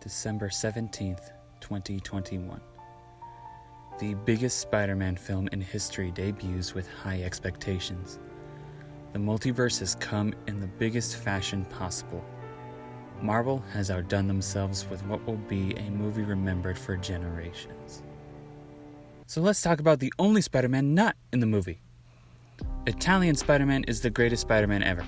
December 17th, 2021. The biggest Spider-Man film in history debuts with high expectations. The multiverse has come in the biggest fashion possible. Marvel has outdone themselves with what will be a movie remembered for generations. So let's talk about the only Spider-Man not in the movie. Italian Spider-Man is the greatest Spider-Man ever.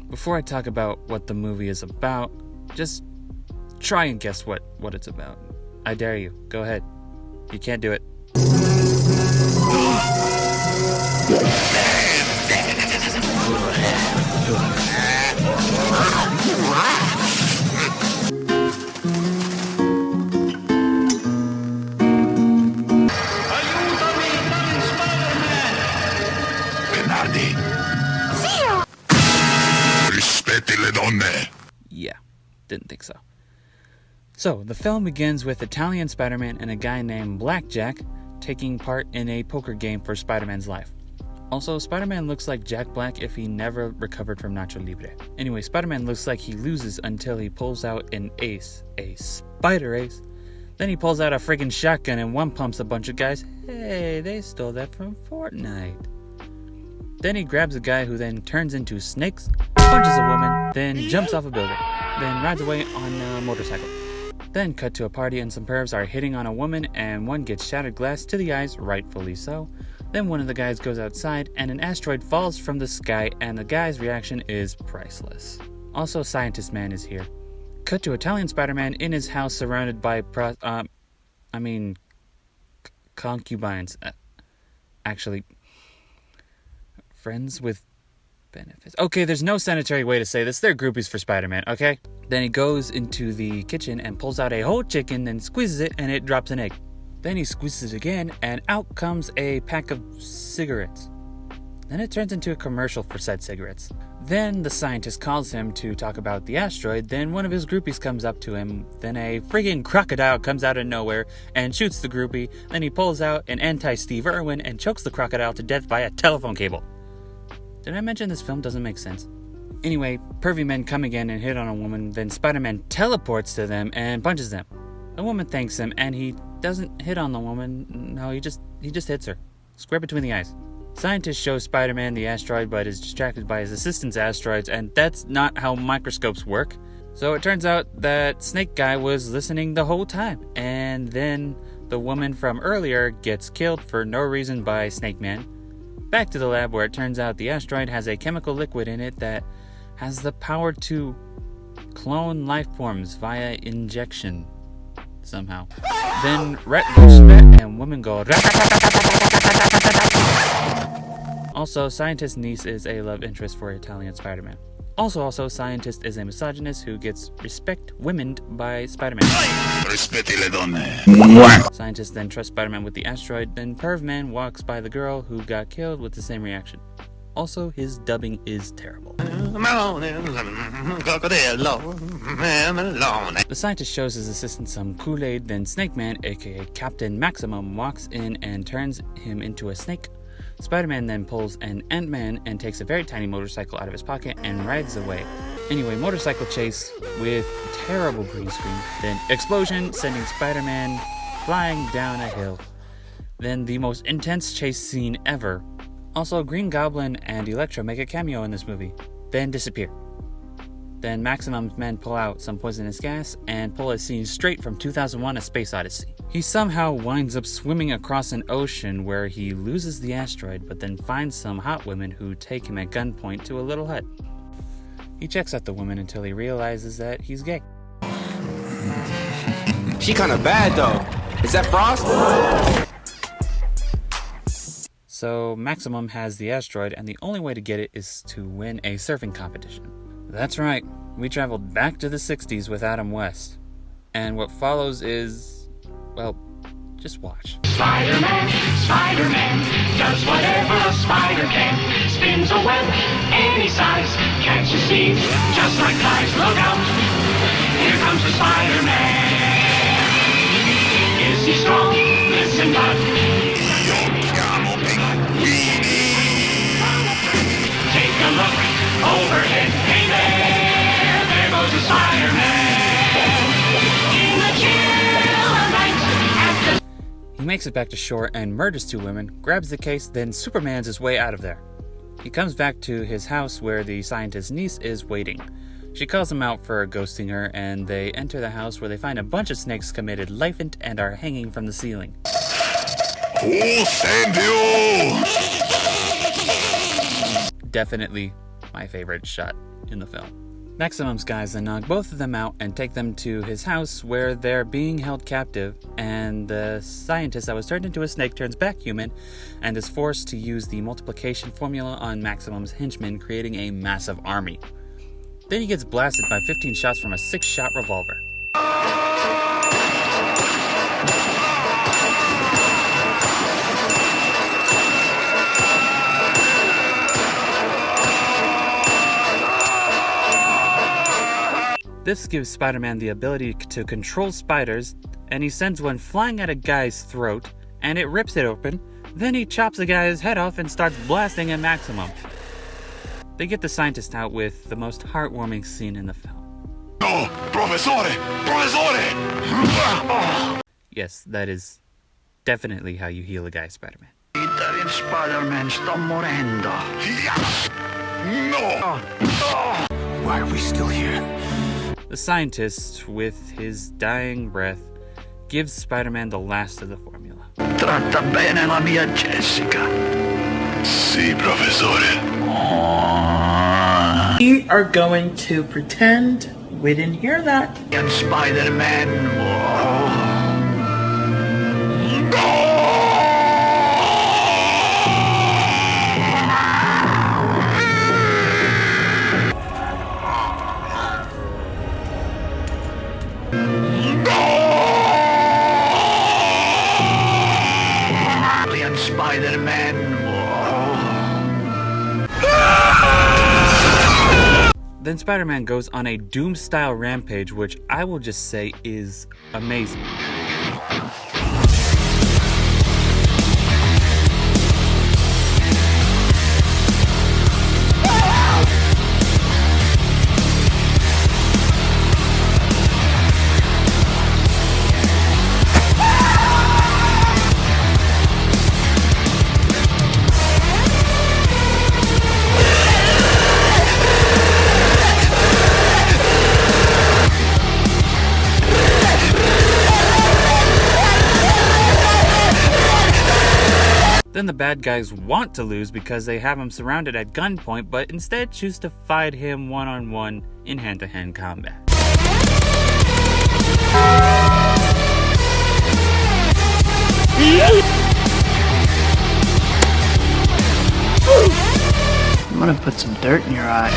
Before I talk about what the movie is about, just try and guess what it's about. I dare you. Go ahead. You can't do it. Yeah, didn't think so. So, the film begins with Italian Spider-Man and a guy named Blackjack taking part in a poker game for Spider-Man's life. Also, Spider-Man looks like Jack Black if he never recovered from Nacho Libre. Anyway, Spider-Man looks like he loses until he pulls out an ace, a spider ace. Then he pulls out a friggin' shotgun and one pumps a bunch of guys. Hey, they stole that from Fortnite. Then he grabs a guy who then turns into snakes, punches a woman, then jumps off a building, then rides away on a motorcycle. Then cut to a party and some pervs are hitting on a woman and one gets shattered glass to the eyes, rightfully so. Then one of the guys goes outside and an asteroid falls from the sky and the guy's reaction is priceless. Also, Scientist Man is here. Cut to Italian Spider-Man in his house surrounded by concubines. Actually, friends with benefits. Okay, there's no sanitary way to say this. They're groupies for Spider-Man, okay? Then he goes into the kitchen and pulls out a whole chicken, then squeezes it and it drops an egg. Then he squeezes it again and out comes a pack of cigarettes. Then it turns into a commercial for said cigarettes. Then the scientist calls him to talk about the asteroid. Then one of his groupies comes up to him. Then a friggin' crocodile comes out of nowhere and shoots the groupie. Then he pulls out an anti-Steve Irwin and chokes the crocodile to death by a telephone cable. Did I mention this film doesn't make sense? Anyway, pervy men come again and hit on a woman. Then Spider-Man teleports to them and punches them. The woman thanks him and he doesn't hit on the woman. No, he just hits her. Square between the eyes. Scientist shows Spider-Man the asteroid but is distracted by his assistant's asteroids, and that's not how microscopes work. So it turns out that Snake Guy was listening the whole time. And then the woman from earlier gets killed for no reason by Snake Man. Back to the lab where it turns out the asteroid has a chemical liquid in it that has the power to clone life forms via injection somehow. Then rat goes spat and woman go. Also, Scientist's niece is a love interest for Italian Spider-Man. Also, Scientist is a misogynist who gets womened by Spider-Man. Rispetti le donne. Scientist then trusts Spider-Man with the asteroid, then Perv Man walks by the girl who got killed with the same reaction. Also, his dubbing is terrible. The scientist shows his assistant some Kool-Aid, then Snake Man, aka Captain Maximum, walks in and turns him into a snake. Spider-Man then pulls an Ant-Man and takes a very tiny motorcycle out of his pocket and rides away. Anyway, motorcycle chase with terrible green screen, then explosion sending Spider-Man flying down a hill. Then the most intense chase scene ever. Also, Green Goblin and Electro make a cameo in this movie, then disappear. Then Maximum's men pull out some poisonous gas and pull a scene straight from 2001: A Space Odyssey. He somehow winds up swimming across an ocean where he loses the asteroid, but then finds some hot women who take him at gunpoint to a little hut. He checks out the women until he realizes that he's gay. She kinda bad though. Is that Frost? So Maximum has the asteroid, and the only way to get it is to win a surfing competition. That's right, we traveled back to the 60s with Adam West. And what follows is, well, just watch. Spider-Man does whatever a spider can. Spins a web any size, catches thieves just like flies. Look out, here comes the Spider-Man. Is he strong? Listen, bud. Take a look overhead. Hey there goes the Spider-Man. In the He makes it back to shore and murders 2 women, grabs the case, then Supermans his way out of there. He comes back to his house where the scientist's niece is waiting. She calls him out for ghosting her, and they enter the house where they find a bunch of snakes committed lifant and are hanging from the ceiling. Oh, thank you! Definitely my favorite shot in the film. Maximum's guys then knock both of them out and take them to his house where they're being held captive, and the scientist that was turned into a snake turns back human and is forced to use the multiplication formula on Maximum's henchmen, creating a massive army. Then he gets blasted by 15 shots from a 6-shot revolver. This gives Spider-Man the ability to control spiders, and he sends one flying at a guy's throat, and it rips it open. Then he chops the guy's head off and starts blasting at Maximum. They get the scientist out with the most heartwarming scene in the film. No, professore! Professore! Yes, that is definitely how you heal a guy, Spider-Man. Peter, Spider-Man sta morendo. No! Why are we still here? The scientist, with his dying breath, gives Spider-Man the last of the formula. Tratta bene la mia Jessica. Si, professore. We are going to pretend we didn't hear that. And Spider-Man. Whoa. And Spider-Man. Whoa. Then Spider-Man goes on a Doom-style rampage, which I will just say is amazing. Then the bad guys want to lose because they have him surrounded at gunpoint, but instead choose to fight him one-on-one in hand-to-hand combat. I'm gonna put some dirt in your eye.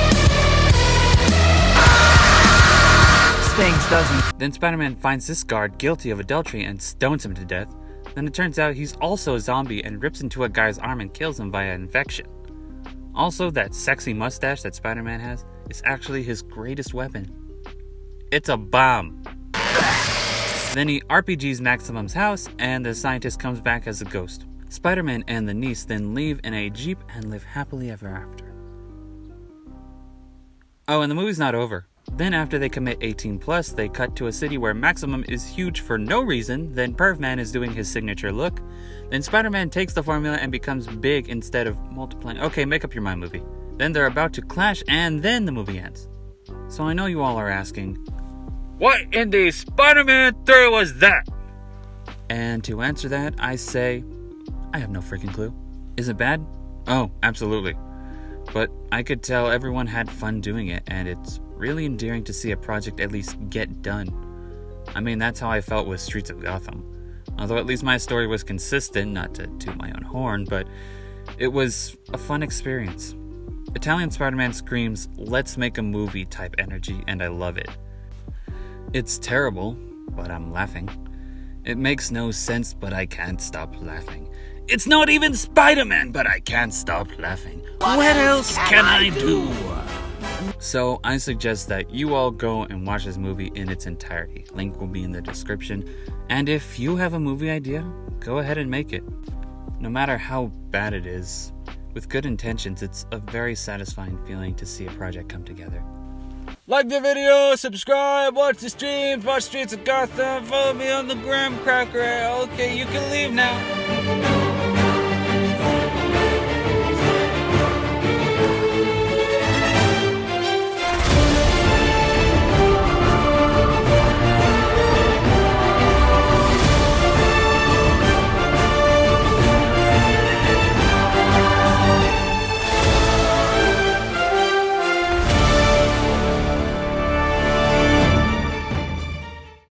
Stings, doesn't. Then Spider-Man finds this guard guilty of adultery and stones him to death. Then it turns out he's also a zombie and rips into a guy's arm and kills him via infection. Also, that sexy mustache that Spider-Man has is actually his greatest weapon. It's a bomb. Then he RPGs Maximum's house, and the scientist comes back as a ghost. Spider-Man and the niece then leave in a Jeep and live happily ever after. Oh, and the movie's not over. Then after they commit 18+, they cut to a city where Maximum is huge for no reason, then Pervman is doing his signature look, then Spider-Man takes the formula and becomes big instead of multiplying. Okay, make up your mind, movie. Then they're about to clash, and then the movie ends. So I know you all are asking, what in the Spider-Man 3 was that? And to answer that, I say, I have no freaking clue. Is it bad? Oh, absolutely. But I could tell everyone had fun doing it, and it's really endearing to see a project at least get done. I mean, that's how I felt with Streets of Gotham. Although at least my story was consistent, not to toot my own horn, but it was a fun experience. Italian Spider-Man screams, let's make a movie type energy, and I love it. It's terrible, but I'm laughing. It makes no sense, but I can't stop laughing. It's not even Spider-Man, but I can't stop laughing. What else can I do? So I suggest that you all go and watch this movie in its entirety. Link will be in the description. And if you have a movie idea, go ahead and make it. No matter how bad it is, with good intentions, it's a very satisfying feeling to see a project come together. Like the video, subscribe, watch the streams, watch Streets of Gotham, follow me on the Graham Cracker. Okay, you can leave now.